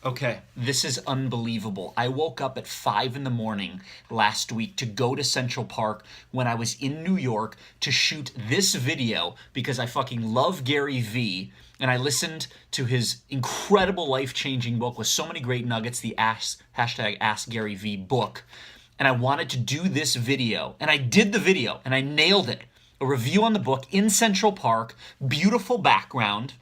Okay, this is unbelievable. I woke up at 5 in the morning last week to go to Central Park when I was in New York to shoot this video because I fucking love Gary Vee and I listened to his incredible life-changing book with so many great nuggets, the hashtag Ask Gary Vee book. And I wanted to do this video, and I did the video, and I nailed it. A review on the book in Central Park, beautiful background,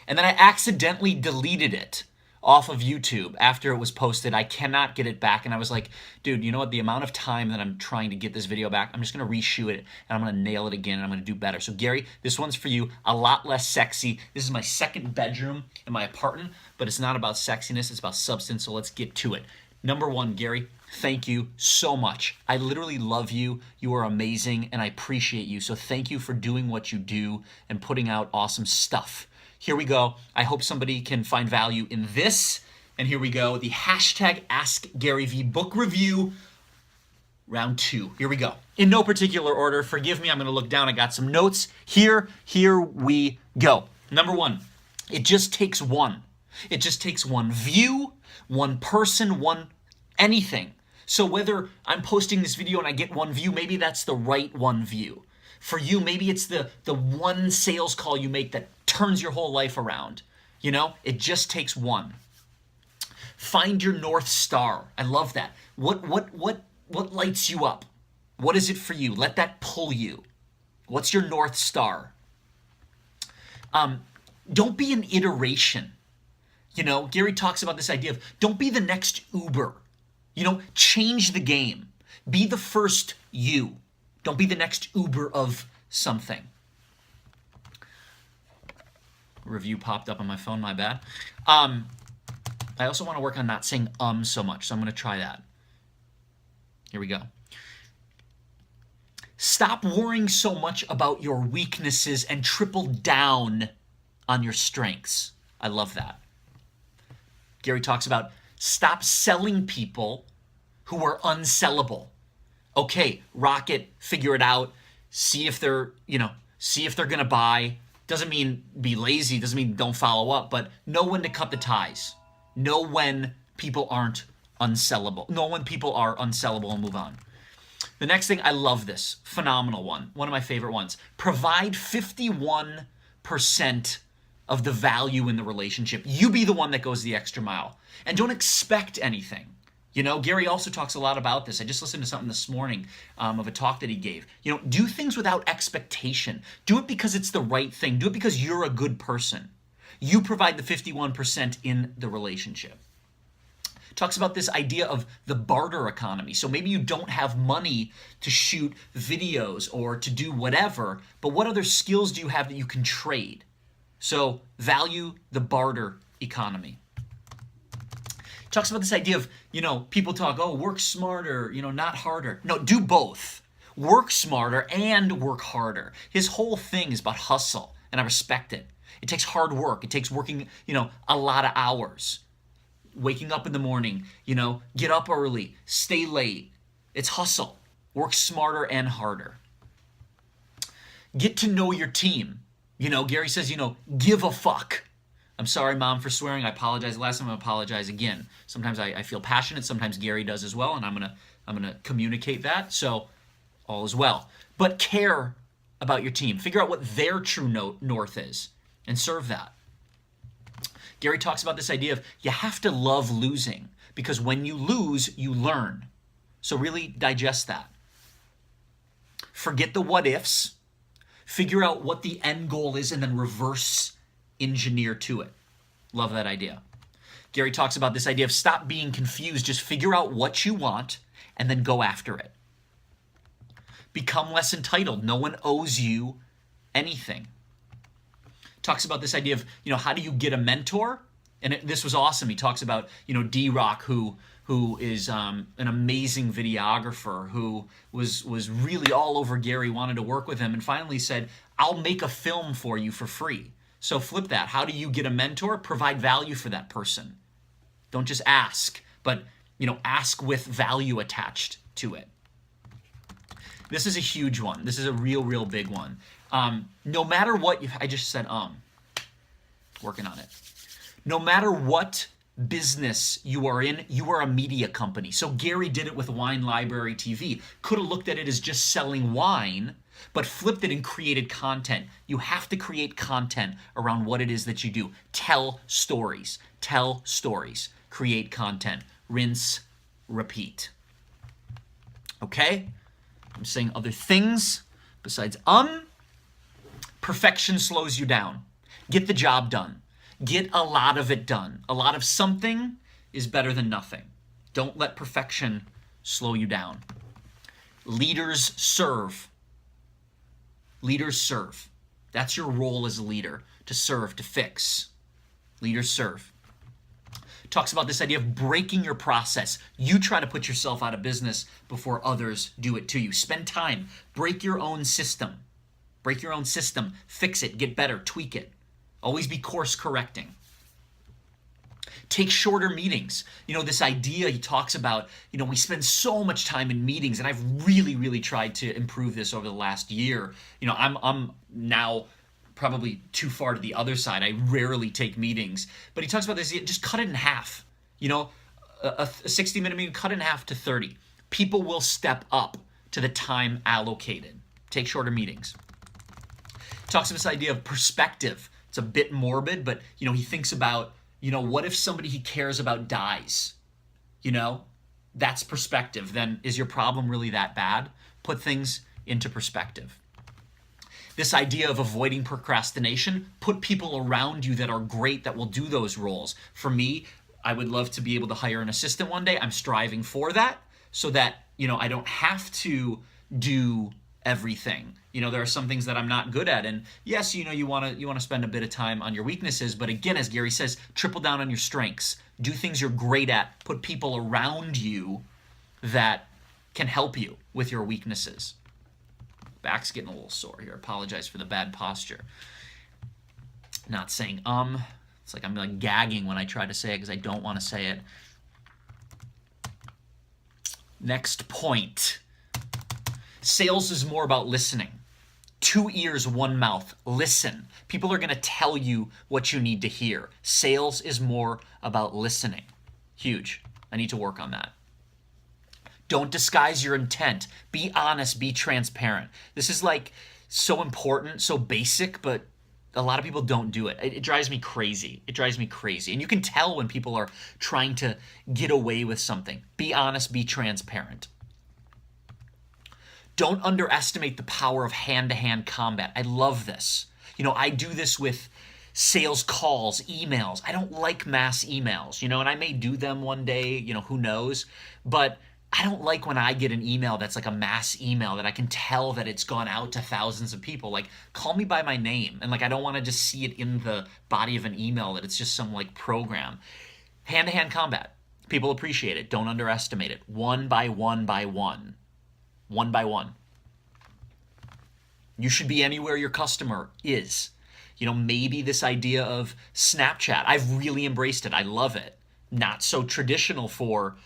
and then I accidentally deleted it off of YouTube after it was posted. I cannot get it back. And I was like, dude, you know what? The amount of time that I'm trying to get this video back, I'm just going to reshoot it and I'm going to nail it again and I'm going to do better. So Gary, this one's for you. A lot less sexy. This is my second bedroom in my apartment, but it's not about sexiness. It's about substance. So let's get to it. Number one, Gary, thank you so much. I literally love you. You are amazing and I appreciate you. So thank you for doing what you do and putting out awesome stuff. Here we go. I hope somebody can find value in this. And here we go. The hashtag Ask Gary Vee book review, round 2. Here we go. In no particular order. Forgive me. I'm going to look down. I got some notes. Here we go. Number 1, it just takes one. It just takes one view, one person, one anything. So whether I'm posting this video and I get one view, maybe that's the right one view. For you, maybe it's the one sales call you make that turns your whole life around. You know, it just takes one. Find your North Star. I love that. What lights you up? What is it for you? Let that pull you. What's your North Star? Don't be an iteration. You know, Gary talks about this idea of don't be the next Uber. You know, change the game. Be the first you. Don't be the next Uber of something. Review popped up on my phone, my bad. I also want to work on not saying so much, so I'm going to try that. Here we go. Stop worrying so much about your weaknesses and triple down on your strengths. I love that. Gary talks about stop selling people who are unsellable. Okay, rock it, figure it out, see if they're going to buy. Doesn't mean be lazy, doesn't mean don't follow up, but know when to cut the ties. Know when people aren't unsellable. Know when people are unsellable and move on. The next thing, I love this. Phenomenal one. One of my favorite ones. Provide 51% of the value in the relationship. You be the one that goes the extra mile. And don't expect anything. You know, Gary also talks a lot about this. I just listened to something this morning of a talk that he gave. You know, do things without expectation. Do it because it's the right thing. Do it because you're a good person. You provide the 51% in the relationship. Talks about this idea of the barter economy. So maybe you don't have money to shoot videos or to do whatever, but what other skills do you have that you can trade? So value the barter economy. Talks about this idea of, you know, people talk, oh, work smarter, you know, not harder. No, do both. Work smarter and work harder. His whole thing is about hustle, and I respect it. It takes hard work. It takes working, you know, a lot of hours. Waking up in the morning, you know, get up early, stay late. It's hustle. Work smarter and harder. Get to know your team. You know, Gary says, you know, give a fuck. I'm sorry, Mom, for swearing. I apologize last time. I apologize again. Sometimes I feel passionate. Sometimes Gary does as well, and I'm gonna communicate that. So all is well. But care about your team. Figure out what their true north is, and serve that. Gary talks about this idea of you have to love losing because when you lose, you learn. So really digest that. Forget the what ifs. Figure out what the end goal is, and then reverse engineer to it. Love that idea. Gary talks about this idea of stop being confused. Just figure out what you want and then go after it. Become less entitled. No one owes you anything. Talks about this idea of, you know, how do you get a mentor? And this was awesome. He talks about, you know, D-Rock, who is an amazing videographer who was really all over Gary, wanted to work with him, and finally said, I'll make a film for you for free. So flip that. How do you get a mentor? Provide value for that person. Don't just ask, but, you know, ask with value attached to it. This is a huge one. This is a real big one. No matter what, I just said, working on it. No matter what business you are in, you are a media company. So Gary did it with Wine Library TV. Could have looked at it as just selling wine, but flipped it and created content. You have to create content around what it is that you do. Tell stories. Tell stories. Create content. Rinse, repeat. Okay? I'm saying other things besides perfection slows you down. Get the job done. Get a lot of it done. A lot of something is better than nothing. Don't let perfection slow you down. Leaders serve. Leaders serve. That's your role as a leader, to serve, to fix. Leaders serve. Talks about this idea of breaking your process. You try to put yourself out of business before others do it to you. Spend time. Break your own system. Break your own system. Fix it. Get better. Tweak it. Always be course correcting. Take shorter meetings. This idea he talks about, we spend so much time in meetings, and I've really, really tried to improve this over the last year. I'm now probably too far to the other side. I rarely take meetings, but he talks about this, just cut it in half. A 60-minute meeting, cut it in half to 30. People will step up to the time allocated. Take shorter meetings. He talks about this idea of perspective. It's a bit morbid, but he thinks about, what if somebody he cares about dies? That's perspective. Then is your problem really that bad? Put things into perspective. This idea of avoiding procrastination, put people around you that are great, that will do those roles. For me, I would love to be able to hire an assistant one day. I'm striving for that so that, I don't have to do everything. There are some things that I'm not good at, and yes, you want to spend a bit of time on your weaknesses, but again, as Gary says, triple down on your strengths. Do things you're great at. Put people around you that can help you with your weaknesses. Back's getting a little sore here. Apologize for the bad posture. Not saying It's like I'm like gagging when I try to say it because I don't want to say it. Next point. Sales is more about listening. 2 ears, 1 mouth. Listen. People are going to tell you what you need to hear. Sales is more about listening. Huge. I need to work on that. Don't disguise your intent. Be honest. Be transparent. This is like so important, so basic, but a lot of people don't do it. It drives me crazy. It drives me crazy. And you can tell when people are trying to get away with something. Be honest. Be transparent. Don't underestimate the power of hand-to-hand combat. I love this. I do this with sales calls, emails. I don't like mass emails, and I may do them one day, who knows. But I don't like when I get an email that's like a mass email that I can tell that it's gone out to thousands of people. Like, call me by my name. And I don't want to just see it in the body of an email that it's just some program. Hand-to-hand combat. People appreciate it. Don't underestimate it. One by one by one. One by one. You should be anywhere your customer is. Maybe this idea of Snapchat. I've really embraced it. I love it. Not so traditional for,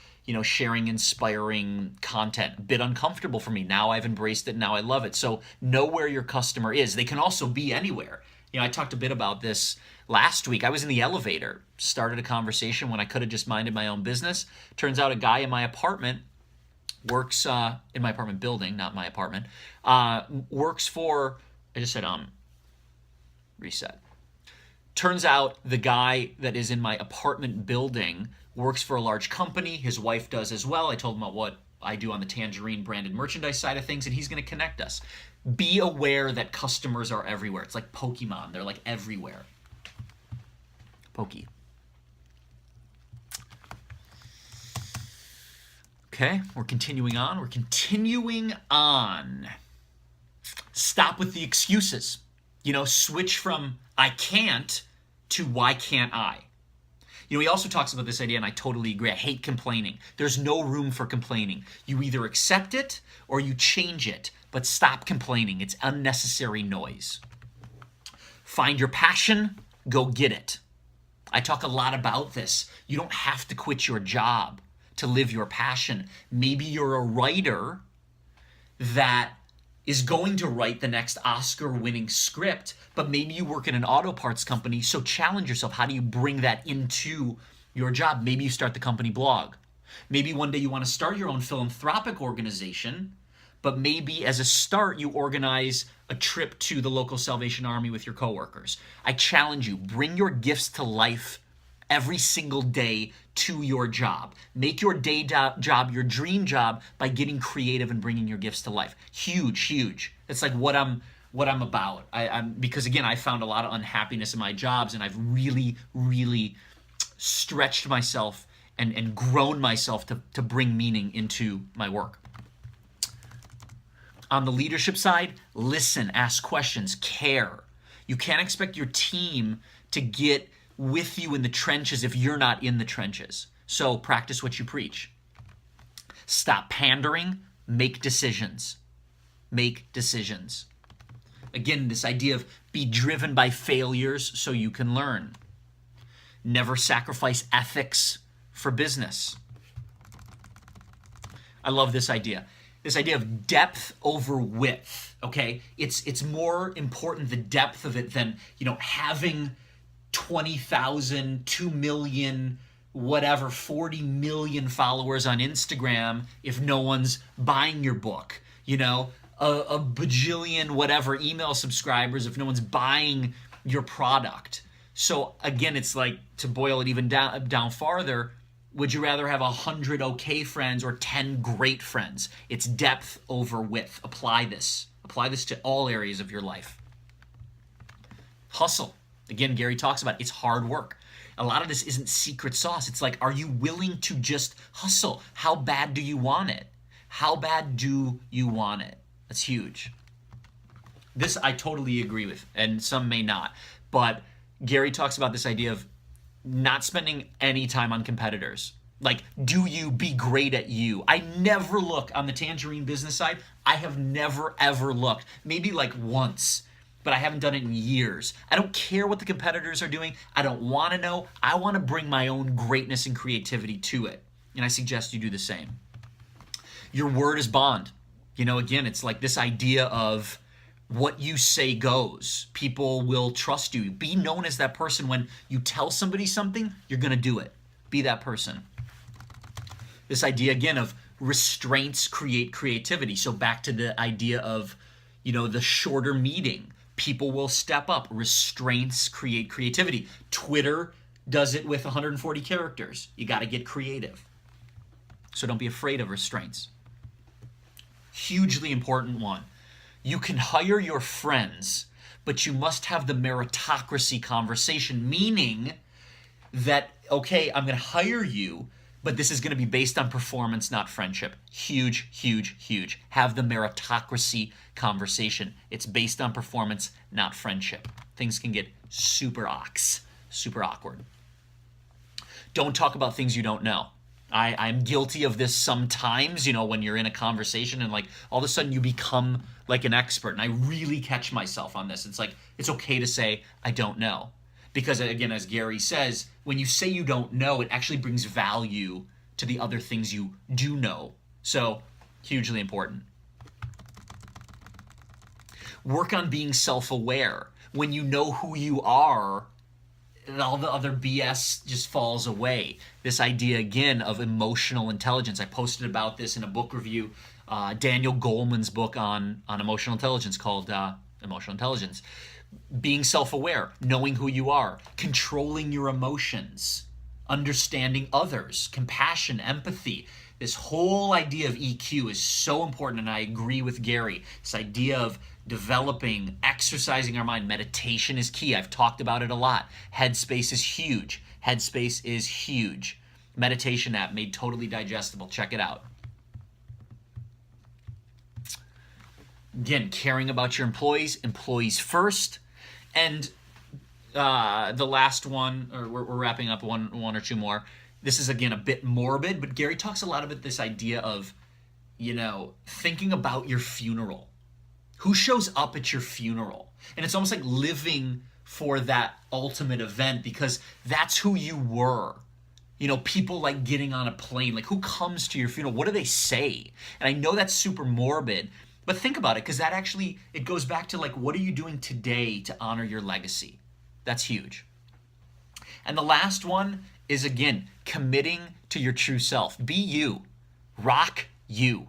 sharing inspiring content. A bit uncomfortable for me. Now I've embraced it. Now I love it. So know where your customer is. They can also be anywhere. I talked a bit about this last week. I was in the elevator, started a conversation when I could have just minded my own business. Turns out a guy in my apartment works in my apartment building, not my apartment, works for, I just said reset. Turns out the guy that is in my apartment building works for a large company. His wife does as well. I told him about what I do on the Tangerine branded merchandise side of things, and he's going to connect us. Be aware that customers are everywhere. It's like Pokemon. They're everywhere. Pokey. Okay, we're continuing on. Stop with the excuses. Switch from I can't to why can't I? He also talks about this idea, and I totally agree. I hate complaining. There's no room for complaining. You either accept it or you change it, but stop complaining. It's unnecessary noise. Find your passion, go get it. I talk a lot about this. You don't have to quit your job to live your passion. Maybe you're a writer that is going to write the next Oscar-winning script, but maybe you work in an auto parts company, so challenge yourself. How do you bring that into your job. Maybe you start the company blog. Maybe one day you want to start your own philanthropic organization, but maybe as a start you organize a trip to the local Salvation Army with your coworkers. I challenge you, bring your gifts to life every single day to your job. Make your day job your dream job by getting creative and bringing your gifts to life. Huge, huge. It's like what I'm about. I'm because again, I found a lot of unhappiness in my jobs, and I've really, really stretched myself and grown myself to bring meaning into my work. On the leadership side, listen, ask questions, care. You can't expect your team to get with you in the trenches if you're not in the trenches. So practice what you preach. Stop pandering, make decisions. Make decisions. Again, this idea of be driven by failures so you can learn. Never sacrifice ethics for business. I love this idea. This idea of depth over width, okay? It's more important, the depth of it, than, having 20,000, 2 million, whatever, 40 million followers on Instagram if no one's buying your book. A bajillion, whatever, email subscribers if no one's buying your product. So again, it's like, to boil it even down farther, would you rather have 100 okay friends or 10 great friends? It's depth over width. Apply this. Apply this to all areas of your life. Hustle. Again, Gary talks about it's hard work. A lot of this isn't secret sauce. It's like, are you willing to just hustle? How bad do you want it? How bad do you want it? That's huge. This I totally agree with, and some may not. But Gary talks about this idea of not spending any time on competitors. Like, do you be great at you? I never look on the Tangerine business side. I have never, ever looked. Maybe like once, but I haven't done it in years. I don't care what the competitors are doing. I don't want to know. I want to bring my own greatness and creativity to it. And I suggest you do the same. Your word is bond. Again, it's like this idea of what you say goes. People will trust you. Be known as that person. When you tell somebody something, you're going to do it. Be that person. This idea, again, of restraints create creativity. So back to the idea of, the shorter meeting. People will step up. Restraints create creativity. Twitter does it with 140 characters. You got to get creative. So don't be afraid of restraints. Hugely important one. You can hire your friends, but you must have the meritocracy conversation, meaning that, okay, I'm going to hire you, but this is going to be based on performance, not friendship. Huge, huge, huge. Have the meritocracy conversation. It's based on performance, not friendship. Things can get super awkward. Don't talk about things you don't know. I'm guilty of this sometimes, when you're in a conversation and like all of a sudden you become like an expert, and I really catch myself on this. It's like, it's okay to say, I don't know. Because again, as Gary says, when you say you don't know, it actually brings value to the other things you do know. So, hugely important. Work on being self-aware. When you know who you are, and all the other BS just falls away. This idea, again, of emotional intelligence. I posted about this in a book review, Daniel Goleman's book on emotional intelligence called Emotional Intelligence. Being self-aware, knowing who you are, controlling your emotions, understanding others, compassion, empathy. This whole idea of EQ is so important, and I agree with Gary. This idea of developing, exercising our mind. Meditation is key. I've talked about it a lot. Headspace is huge. Headspace is huge. Meditation app made totally digestible. Check it out. Again, caring about your employees first. And the last one, or we're wrapping up one or two more. This is, again, a bit morbid, but Gary talks a lot about this idea of, thinking about your funeral. Who shows up at your funeral? And it's almost like living for that ultimate event, because that's who you were. People like getting on a plane, like who comes to your funeral? What do they say? And I know that's super morbid, but think about it, because that actually, it goes back to like, what are you doing today to honor your legacy? That's huge. And the last one is, again, committing to your true self. Be you. Rock you.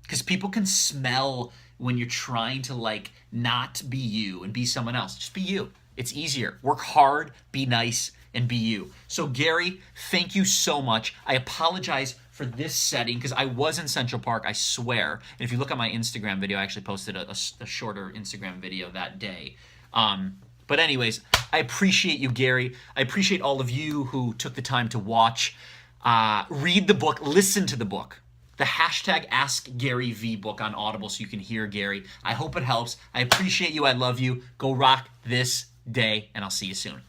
Because people can smell when you're trying to like not be you and be someone else. Just be you. It's easier. Work hard, be nice, and be you. So Gary, thank you so much. I apologize for this setting because I was in Central Park, I swear. And if you look at my Instagram video, I actually posted a shorter Instagram video that day. But anyways, I appreciate you, Gary. I appreciate all of you who took the time to watch, read the book, listen to the book. The hashtag AskGaryV book on Audible so you can hear Gary. I hope it helps. I appreciate you. I love you. Go rock this day, and I'll see you soon.